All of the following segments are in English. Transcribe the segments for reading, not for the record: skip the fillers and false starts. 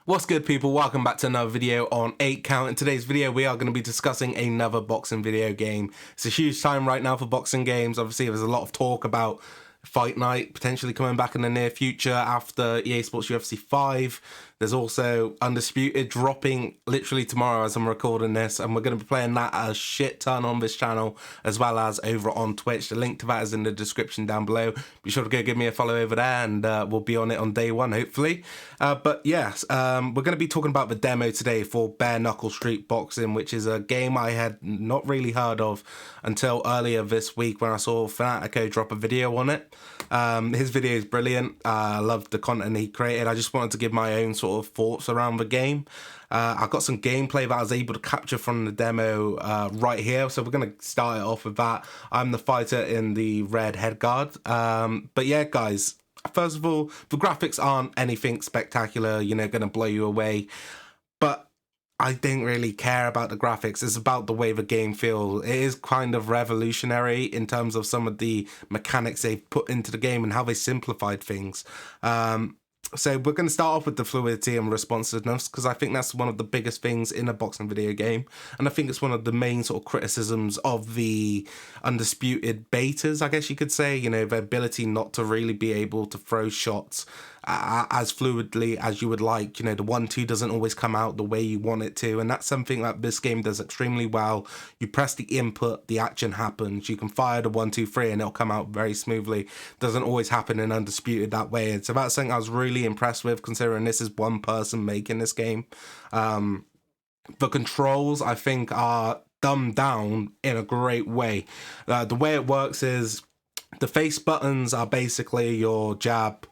What's good, people? Welcome back to another video on 8 Count. In today's video we are going to be discussing another boxing video game. It's a huge time right now for boxing games. Obviously there's a lot of talk about Fight Night potentially coming back in the near future after EA Sports UFC 5. There's also Undisputed dropping literally tomorrow as I'm recording this, and we're going to be playing that a shit ton on this channel as well as over on Twitch. The link to that is in the description down below. Be sure to go give me a follow over there, and we'll be on it on day one hopefully. But yes, we're going to be talking about the demo today for Bare Knuckle Street Boxing, which is a game I had not really heard of until earlier this week when I saw Fanatico drop a video on it. His video is brilliant. I loved the content he created. I just wanted to give my own sort of thoughts around the game. I got some gameplay that I was able to capture from the demo right here, so we're going to start it off with that. I'm the fighter in the red headguard. But yeah, guys, first of all, the graphics aren't anything spectacular, you know, going to blow you away, but I didn't really care about the graphics. It's about the way the game feels. It is kind of revolutionary in terms of some of the mechanics they've put into the game and how they simplified things. So we're going to start off with the fluidity and responsiveness, because I think that's one of the biggest things in a boxing video game, and I think it's one of the main sort of criticisms of the Undisputed betas, I guess you could say. You know, the ability not to really be able to throw shots as fluidly as you would like. You know, the 1-2 doesn't always come out the way you want it to, and that's something that this game does extremely well. You press the input, the action happens. You can fire the 1-2-3 and it'll come out very smoothly. Doesn't always happen in Undisputed that way. And so that's something I was really impressed with, considering this is one person making this game. The controls, I think, are dumbed down in a great way. The way it works is the face buttons are basically your jab,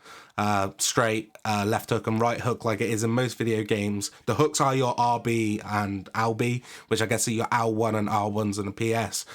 straight, left hook and right hook, like it is in most video games. The hooks are your RB and LB, which I guess are your L1 and R1s and a PS.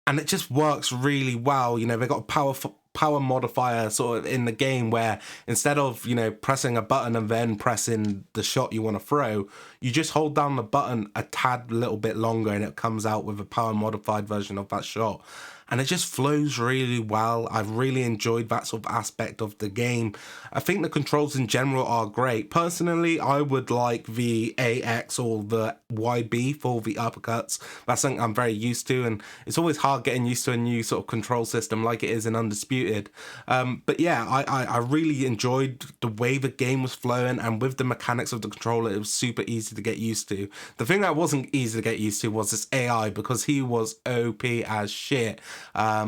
And it just works really well. You know, they've got a power modifier sort of in the game where instead of, you know, pressing a button and then pressing the shot you want to throw, you just hold down the button a tad little bit longer and it comes out with a power modified version of that shot. And it just flows really well. I've really enjoyed that sort of aspect of the game. I think the controls in general are great. Personally, I would like the AX or the YB for the uppercuts. That's something I'm very used to, and it's always hard getting used to a new sort of control system like it is in Undisputed. But yeah, I really enjoyed the way the game was flowing, and with the mechanics of the controller, it was super easy to get used to. The thing that wasn't easy to get used to was this AI, because he was OP as shit.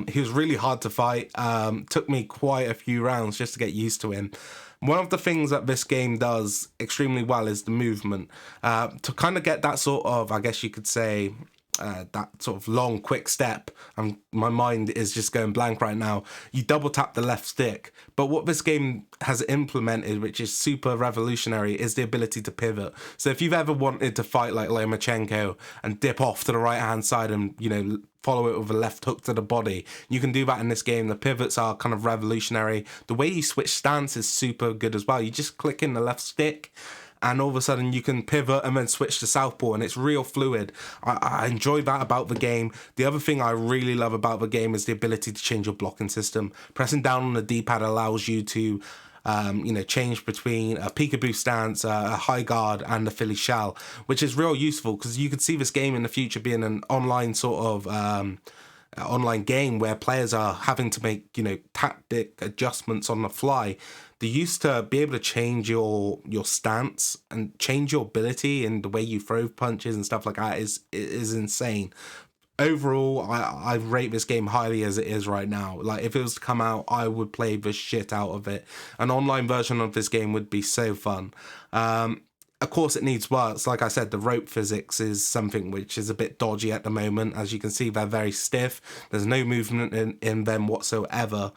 He was really hard to fight. Took me quite a few rounds just to get used to him. One of the things that this game does extremely well is the movement. To kind of get that sort of, I guess you could say, that sort of long quick step, and my mind is just going blank right now. You double tap the left stick, but what this game has implemented, which is super revolutionary, is the ability to pivot. So if you've ever wanted to fight like Lomachenko and dip off to the right hand side and, you know, follow it with a left hook to the body, you can do that in this game. The pivots are kind of revolutionary. The way you switch stance is super good as well. You just click in the left stick and all of a sudden you can pivot and then switch to southpaw, and it's real fluid. I enjoy that about the game. The other thing I really love about the game is the ability to change your blocking system. Pressing down on the D-pad allows you to you know, change between a peekaboo stance, a high guard, and the Philly shell, which is real useful, because you could see this game in the future being an online sort of online game where players are having to make, you know, tactic adjustments on the fly. They used to be able to change your stance and change your ability and the way you throw punches and stuff like that is insane. Overall, I rate this game highly as it is right now. Like, if it was to come out, I would play the shit out of it. An online version of this game would be so fun. Of course, it needs work. Like I said, the rope physics is something which is a bit dodgy at the moment. As you can see, they're very stiff. There's no movement in them whatsoever.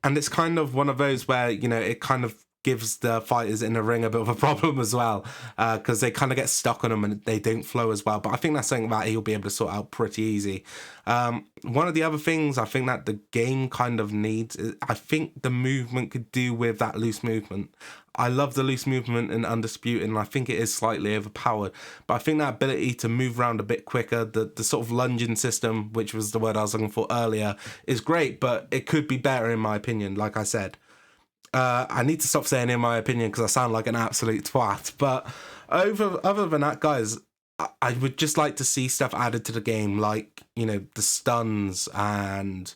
And it's kind of one of those where, you know, it kind of gives the fighters in the ring a bit of a problem as well, because they kind of get stuck on them and they don't flow as well. But I think that's something that he'll be able to sort out pretty easy. One of the other things I think that the game kind of needs is, I think the movement could do with that loose movement. I love the loose movement in Undisputed, and I think it is slightly overpowered. But I think that ability to move around a bit quicker, the sort of lunging system, which was the word I was looking for earlier, is great, but it could be better in my opinion, like I said. I need to stop saying in my opinion because I sound like an absolute twat. But other than that, guys, I would just like to see stuff added to the game, like, you know, the stuns and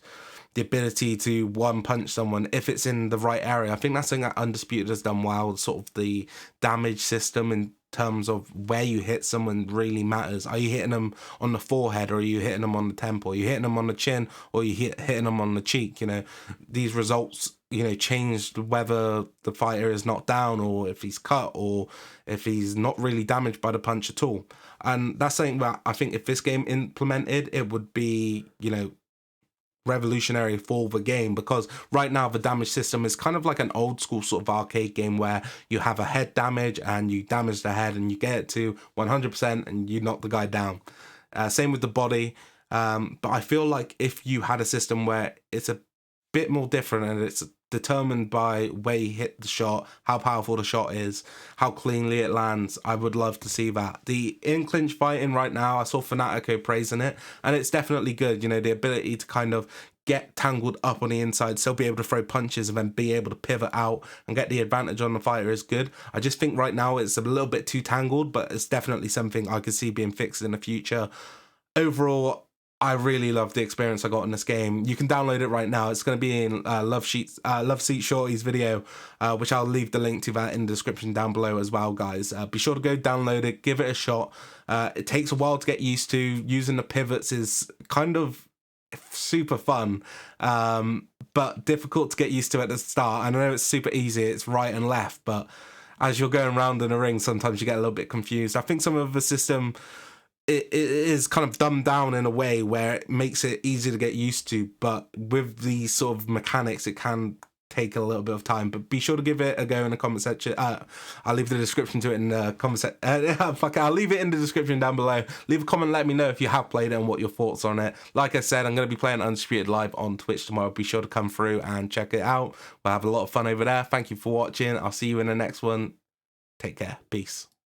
the ability to one punch someone if it's in the right area. I think that's something that Undisputed has done well. Sort of the damage system in terms of where you hit someone really matters. Are you hitting them on the forehead, or are you hitting them on the temple? Are you hitting them on the chin, or are you hitting them on the cheek? You know, these results, you know, changed whether the fighter is knocked down, or if he's cut, or if he's not really damaged by the punch at all. And that's something that I think if this game implemented, it would be, you know, revolutionary for the game, because right now the damage system is kind of like an old school sort of arcade game where you have a head damage and you damage the head and you get it to 100% and you knock the guy down. Same with the body, but I feel like if you had a system where it's a bit more different and it's determined by where you hit the shot, how powerful the shot is, how cleanly it lands, I would love to see that. The in-clinch fighting right now, I saw Fanatico praising it, and it's definitely good. You know, the ability to kind of get tangled up on the inside, still be able to throw punches and then be able to pivot out and get the advantage on the fighter is good. I just think right now it's a little bit too tangled, but it's definitely something I could see being fixed in the future. Overall, I really love the experience I got in this game. You can download it right now. It's going to be in Luvseatshawty's video, which I'll leave the link to that in the description down below as well, guys. Be sure to go download it, give it a shot. It takes a while to get used to. Using the pivots is kind of super fun, but difficult to get used to at the start. I know it's super easy, it's right and left, but as you're going around in the ring, sometimes you get a little bit confused. I think some of the system, it is kind of dumbed down in a way where it makes it easy to get used to, but with these sort of mechanics, it can take a little bit of time. But be sure to give it a go in the comment section. I'll leave the description to it in the comment section. I'll leave it in the description down below. Leave a comment, let me know if you have played it and what your thoughts on it. Like I said, I'm going to be playing Undisputed live on Twitch tomorrow. Be sure to come through and check it out. We'll have a lot of fun over there. Thank you for watching. I'll see you in the next one. Take care. Peace.